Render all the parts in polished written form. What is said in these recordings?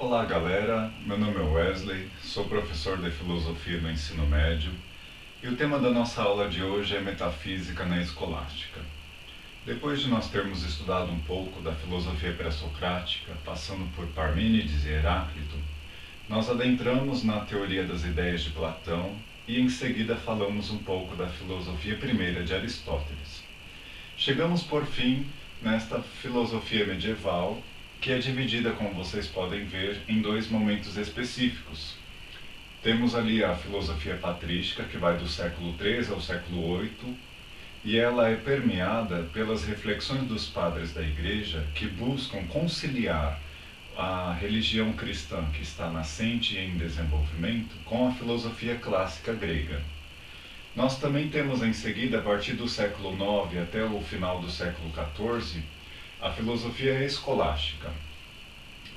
Olá galera, meu nome é Wesley, sou professor de filosofia no ensino médio e o tema da nossa aula de hoje é metafísica na escolástica. Depois de nós termos estudado um pouco da filosofia pré-socrática, passando por Parmênides e Heráclito, nós adentramos na teoria das ideias de Platão e em seguida falamos um pouco da filosofia primeira de Aristóteles. Chegamos por fim nesta filosofia medieval, que é dividida, como vocês podem ver, em dois momentos específicos. Temos ali a filosofia patrística, que vai do século III ao século VIII, e ela é permeada pelas reflexões dos padres da Igreja que buscam conciliar a religião cristã que está nascente e em desenvolvimento com a filosofia clássica grega. Nós também temos em seguida, a partir do século IX até o final do século XIV, a filosofia escolástica.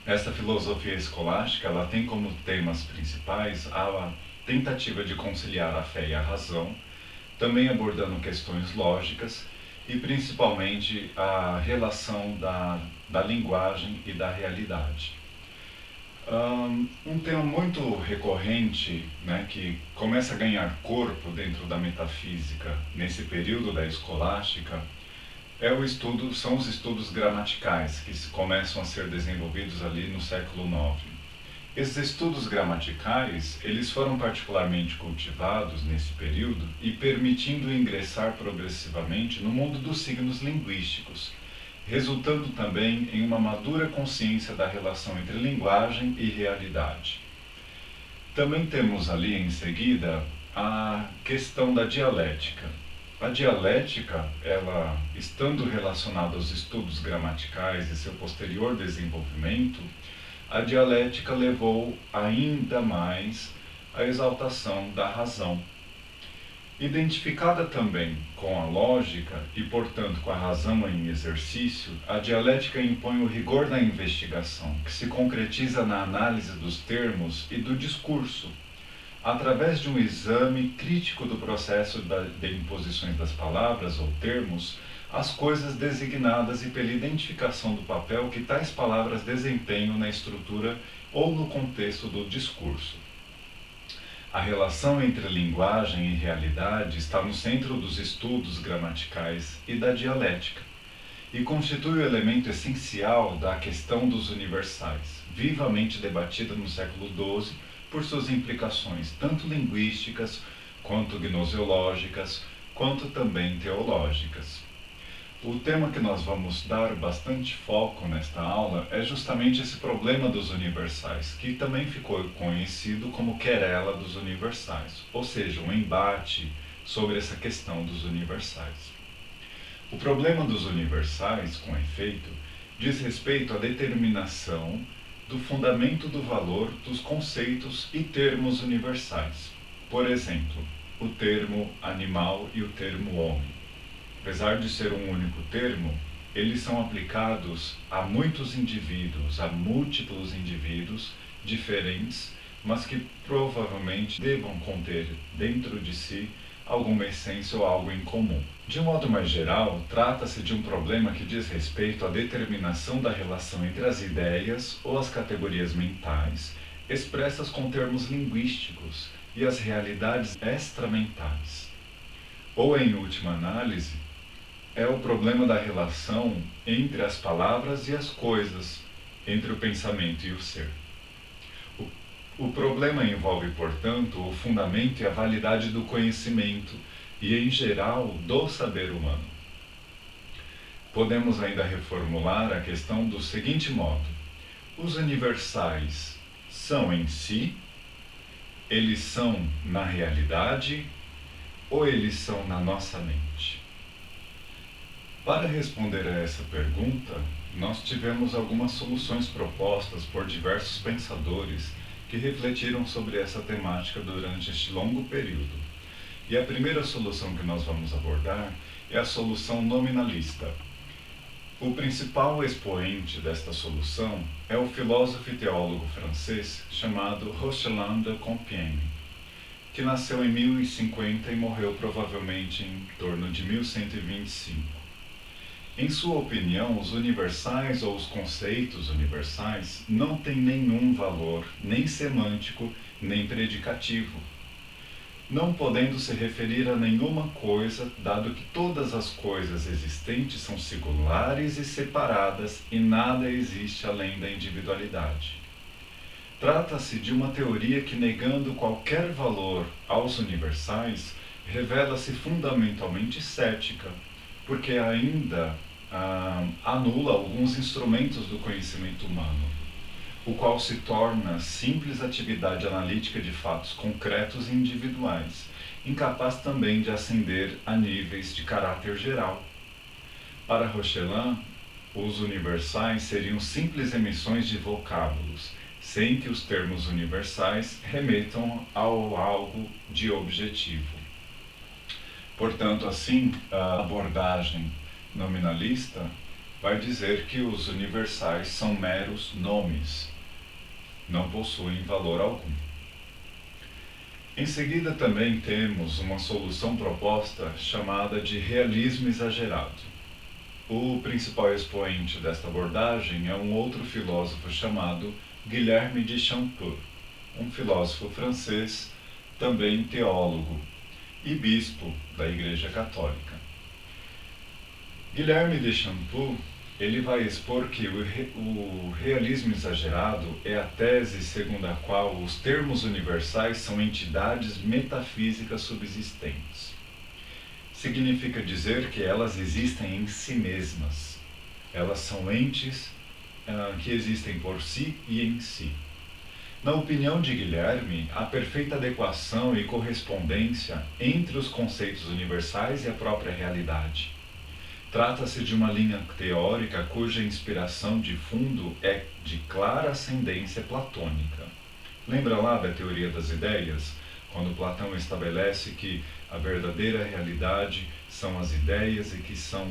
Essa filosofia escolástica ela tem como temas principais a tentativa de conciliar a fé e a razão, também abordando questões lógicas e principalmente a relação da linguagem e da realidade. Um tema muito recorrente, que começa a ganhar corpo dentro da metafísica nesse período da escolástica, são os estudos gramaticais, que começam a ser desenvolvidos ali no século IX. Esses estudos gramaticais, eles foram particularmente cultivados nesse período e permitindo ingressar progressivamente no mundo dos signos linguísticos, resultando também em uma madura consciência da relação entre linguagem e realidade. Também temos ali em seguida a questão da dialética. A dialética, ela estando relacionada aos estudos gramaticais e seu posterior desenvolvimento, a dialética levou ainda mais à exaltação da razão. Identificada também com a lógica e, portanto, com a razão em exercício, a dialética impõe o rigor da investigação, que se concretiza na análise dos termos e do discurso, através de um exame crítico do processo de imposições das palavras ou termos, as coisas designadas e pela identificação do papel que tais palavras desempenham na estrutura ou no contexto do discurso. A relação entre linguagem e realidade está no centro dos estudos gramaticais e da dialética, e constitui o elemento essencial da questão dos universais, vivamente debatida no século XII por suas implicações tanto linguísticas, quanto gnoseológicas, quanto também teológicas. O tema que nós vamos dar bastante foco nesta aula é justamente esse problema dos universais, que também ficou conhecido como querela dos universais, ou seja, um embate sobre essa questão dos universais. O problema dos universais, com efeito, diz respeito à determinação do fundamento do valor dos conceitos e termos universais. Por exemplo, o termo animal e o termo homem. Apesar de ser um único termo, eles são aplicados a muitos indivíduos, a múltiplos indivíduos diferentes, mas que provavelmente devam conter dentro de si alguma essência ou algo em comum. De um modo mais geral, trata-se de um problema que diz respeito à determinação da relação entre as ideias ou as categorias mentais, expressas com termos linguísticos, e as realidades extramentais. Ou, em última análise, é o problema da relação entre as palavras e as coisas, entre o pensamento e o ser. O problema envolve, portanto, o fundamento e a validade do conhecimento e, em geral, do saber humano. Podemos ainda reformular a questão do seguinte modo: os universais são em si, eles são na realidade ou eles são na nossa mente? Para responder a essa pergunta, nós tivemos algumas soluções propostas por diversos pensadores que refletiram sobre essa temática durante este longo período. E a primeira solução que nós vamos abordar é a solução nominalista. O principal expoente desta solução é o filósofo e teólogo francês chamado Rochelin de Compiègne, que nasceu em 1050 e morreu provavelmente em torno de 1125. Em sua opinião, os universais ou os conceitos universais não têm nenhum valor, nem semântico, nem predicativo, não podendo se referir a nenhuma coisa, dado que todas as coisas existentes são singulares e separadas e nada existe além da individualidade. Trata-se de uma teoria que, negando qualquer valor aos universais, revela-se fundamentalmente cética, porque ainda anula alguns instrumentos do conhecimento humano, o qual se torna simples atividade analítica de fatos concretos e individuais, incapaz também de ascender a níveis de caráter geral. Para Rochelin, os universais seriam simples emissões de vocábulos, sem que os termos universais remetam ao algo de objetivo. Portanto, assim, a abordagem nominalista vai dizer que os universais são meros nomes, não possuem valor algum. Em seguida, também temos uma solução proposta chamada de realismo exagerado. O principal expoente desta abordagem é um outro filósofo chamado Guilherme de Champeaux, um filósofo francês, também teólogo e bispo da Igreja Católica. Guilherme de Champeaux, ele vai expor que o realismo exagerado é a tese segundo a qual os termos universais são entidades metafísicas subsistentes. Significa dizer que elas existem em si mesmas. Elas são entes que existem por si e em si. Na opinião de Guilherme, há perfeita adequação e correspondência entre os conceitos universais e a própria realidade. Trata-se de uma linha teórica cuja inspiração de fundo é de clara ascendência platônica. Lembra lá da teoria das ideias, quando Platão estabelece que a verdadeira realidade são as ideias e que são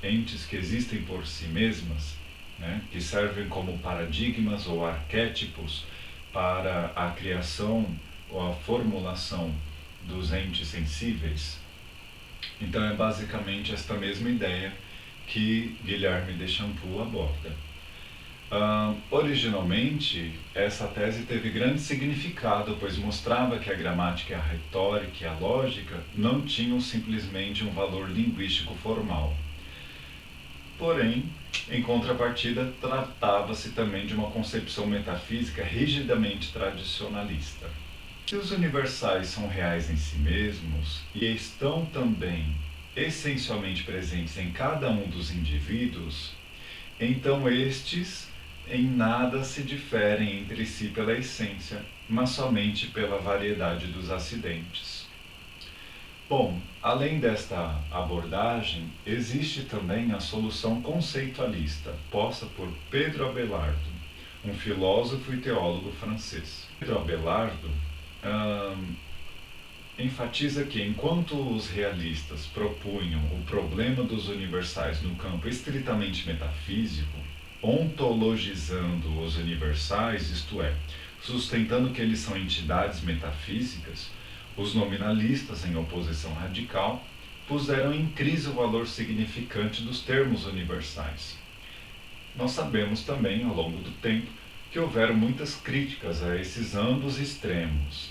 entes que existem por si mesmas, né, que servem como paradigmas ou arquétipos para a criação ou a formulação dos entes sensíveis? Então é basicamente esta mesma ideia que Guilherme de Champeaux aborda. Originalmente, essa tese teve grande significado, pois mostrava que a gramática, a retórica e a lógica não tinham simplesmente um valor linguístico formal. Porém, em contrapartida, tratava-se também de uma concepção metafísica rigidamente tradicionalista. Se os universais são reais em si mesmos e estão também essencialmente presentes em cada um dos indivíduos, então estes em nada se diferem entre si pela essência, mas somente pela variedade dos acidentes. Bom, além desta abordagem, existe também a solução conceitualista, posta por Pedro Abelardo, um filósofo e teólogo francês. Pedro Abelardo enfatiza que, enquanto os realistas propunham o problema dos universais no campo estritamente metafísico, ontologizando os universais, isto é, sustentando que eles são entidades metafísicas, os nominalistas, em oposição radical, puseram em crise o valor significante dos termos universais. Nós sabemos também, ao longo do tempo, que houveram muitas críticas a esses ambos extremos.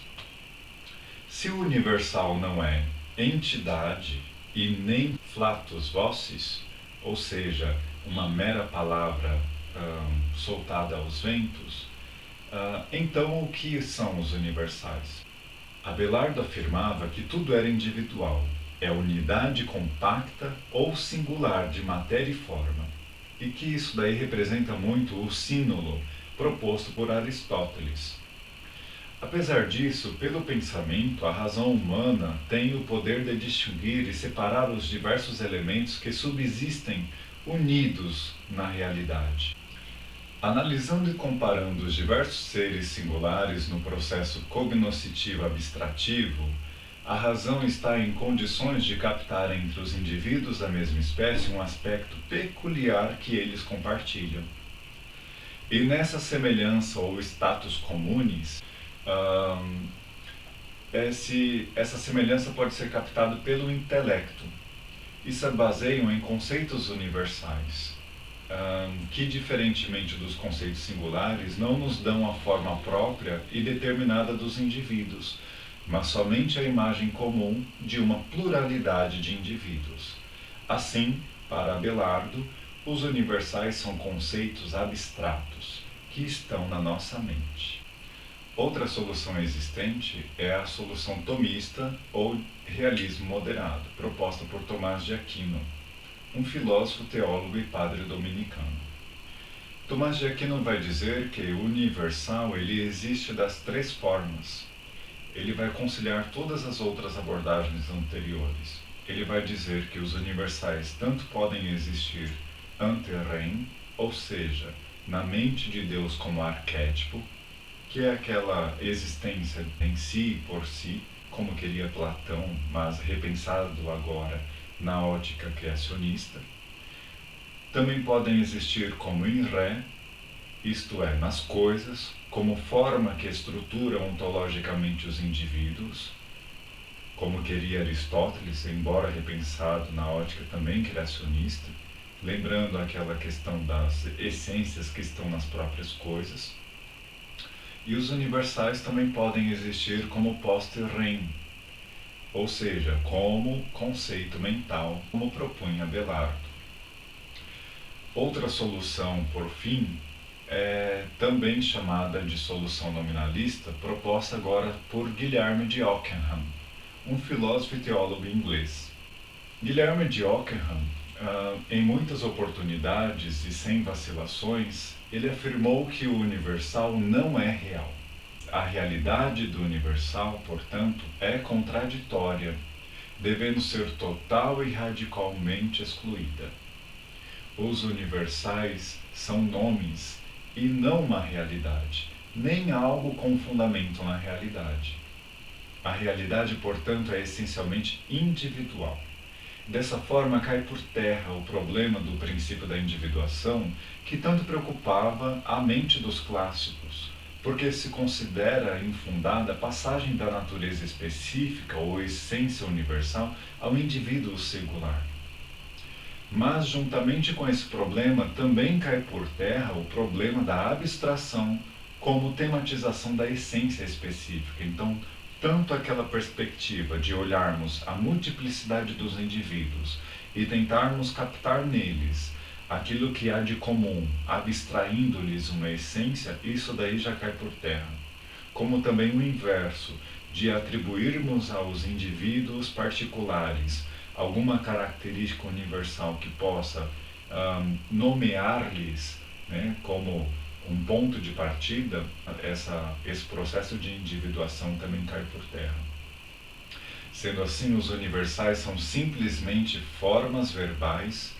Se o universal não é entidade e nem flatus vocis, ou seja, uma mera palavra soltada aos ventos, então o que são os universais? Abelardo afirmava que tudo era individual, é unidade compacta ou singular de matéria e forma, e que isso daí representa muito o sínulo proposto por Aristóteles. Apesar disso, pelo pensamento, a razão humana tem o poder de distinguir e separar os diversos elementos que subsistem unidos na realidade. Analisando e comparando os diversos seres singulares no processo cognoscitivo abstrativo, a razão está em condições de captar entre os indivíduos da mesma espécie um aspecto peculiar que eles compartilham. E nessa semelhança ou status comunes, essa semelhança pode ser captada pelo intelecto, e se baseiam em conceitos universais, que, diferentemente dos conceitos singulares, não nos dão a forma própria e determinada dos indivíduos, mas somente a imagem comum de uma pluralidade de indivíduos. Assim, para Abelardo, os universais são conceitos abstratos que estão na nossa mente. Outra solução existente é a solução tomista ou realismo moderado, proposta por Tomás de Aquino, um filósofo, teólogo e padre dominicano. Tomás de Aquino vai dizer que o universal ele existe das três formas. Ele vai conciliar todas as outras abordagens anteriores. Ele vai dizer que os universais tanto podem existir ante rem, ou seja, na mente de Deus como arquétipo, que é aquela existência em si e por si, como queria Platão, mas repensado agora na ótica criacionista. Também podem existir como em ré, isto é, nas coisas, como forma que estrutura ontologicamente os indivíduos, como queria Aristóteles, embora repensado na ótica também criacionista, lembrando aquela questão das essências que estão nas próprias coisas. E os universais também podem existir como post-rem, ou seja, como conceito mental, como propunha Abelardo. Outra solução, por fim, é também chamada de solução nominalista, proposta agora por Guilherme de Ockham, um filósofo e teólogo inglês. Guilherme de Ockham, em muitas oportunidades e sem vacilações, ele afirmou que o universal não é real. A realidade do universal, portanto, é contraditória, devendo ser total e radicalmente excluída. Os universais são nomes e não uma realidade, nem algo com fundamento na realidade. A realidade, portanto, é essencialmente individual. Dessa forma, cai por terra o problema do princípio da individuação que tanto preocupava a mente dos clássicos, porque se considera infundada a passagem da natureza específica ou essência universal ao indivíduo singular. Mas, juntamente com esse problema, também cai por terra o problema da abstração como tematização da essência específica. Então, tanto aquela perspectiva de olharmos a multiplicidade dos indivíduos e tentarmos captar neles aquilo que há de comum, abstraindo-lhes uma essência, isso daí já cai por terra. Como também o inverso, de atribuirmos aos indivíduos particulares alguma característica universal que possa nomear-lhes, né, como um ponto de partida, esse processo de individuação também cai por terra. Sendo assim, os universais são simplesmente formas verbais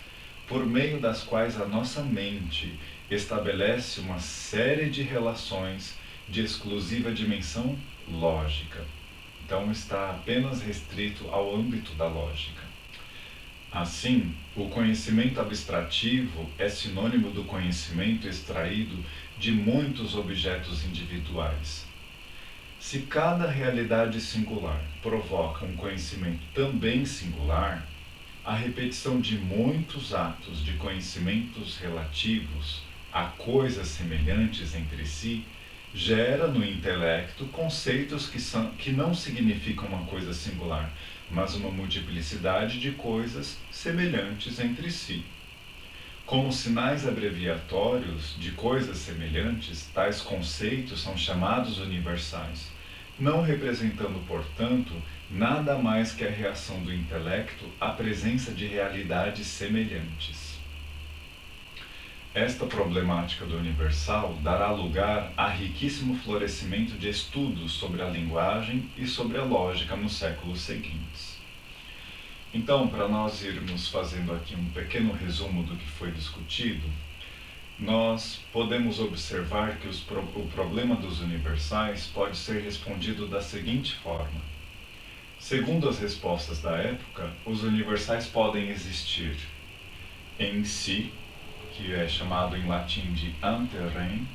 por meio das quais a nossa mente estabelece uma série de relações de exclusiva dimensão lógica. Então está apenas restrito ao âmbito da lógica. Assim, o conhecimento abstrativo é sinônimo do conhecimento extraído de muitos objetos individuais. Se cada realidade singular provoca um conhecimento também singular, a repetição de muitos atos de conhecimentos relativos a coisas semelhantes entre si gera no intelecto conceitos que não significam uma coisa singular, mas uma multiplicidade de coisas semelhantes entre si. Como sinais abreviatórios de coisas semelhantes, tais conceitos são chamados universais, não representando, portanto, nada mais que a reação do intelecto à presença de realidades semelhantes. Esta problemática do universal dará lugar a riquíssimo florescimento de estudos sobre a linguagem e sobre a lógica nos séculos seguintes. Então, para nós irmos fazendo aqui um pequeno resumo do que foi discutido, nós podemos observar que o problema dos universais pode ser respondido da seguinte forma. Segundo as respostas da época, os universais podem existir em si, que é chamado em latim de ante rem,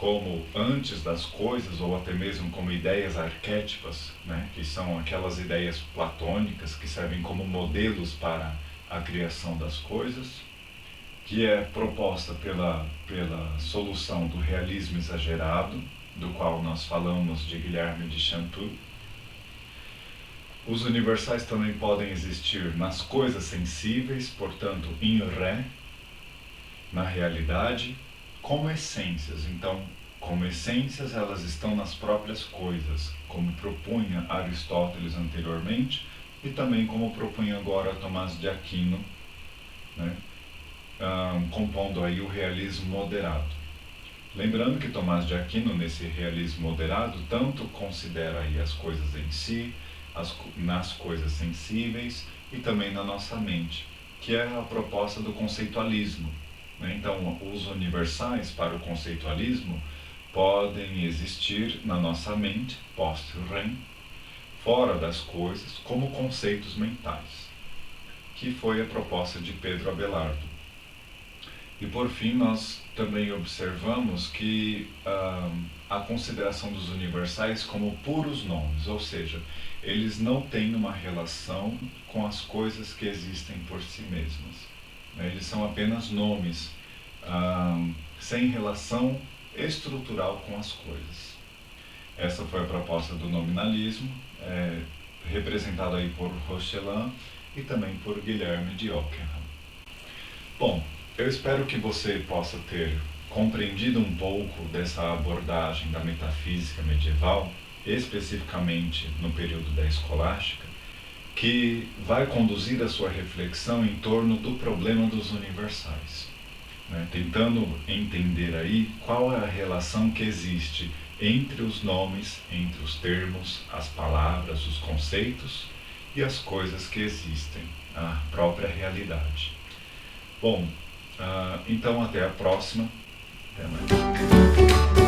como antes das coisas, ou até mesmo como ideias arquétipas, né, que são aquelas ideias platônicas que servem como modelos para a criação das coisas, que é proposta pela solução do realismo exagerado, do qual nós falamos de Guilherme de Chantoux. Os universais também podem existir nas coisas sensíveis, portanto, em ré, na realidade, como essências. Então, como essências, elas estão nas próprias coisas, como propunha Aristóteles anteriormente, e também como propunha agora Tomás de Aquino, né, compondo aí o realismo moderado. Lembrando que Tomás de Aquino, nesse realismo moderado, tanto considera aí as coisas em si, nas coisas sensíveis e também na nossa mente, que é a proposta do conceitualismo. Então, os universais para o conceitualismo podem existir na nossa mente, post-rem, fora das coisas, como conceitos mentais, que foi a proposta de Pedro Abelardo. E por fim, nós também observamos que a consideração dos universais como puros nomes, ou seja, eles não têm uma relação com as coisas que existem por si mesmas. Eles são apenas nomes, sem relação estrutural com as coisas. Essa foi a proposta do nominalismo, representado aí por Rochelin e também por Guilherme de Ockham. Bom, eu espero que você possa ter compreendido um pouco dessa abordagem da metafísica medieval, especificamente no período da escolástica, que vai conduzir a sua reflexão em torno do problema dos universais, né? Tentando entender aí qual é a relação que existe entre os nomes, entre os termos, as palavras, os conceitos e as coisas que existem, a própria realidade. Bom, então até a próxima. Até mais.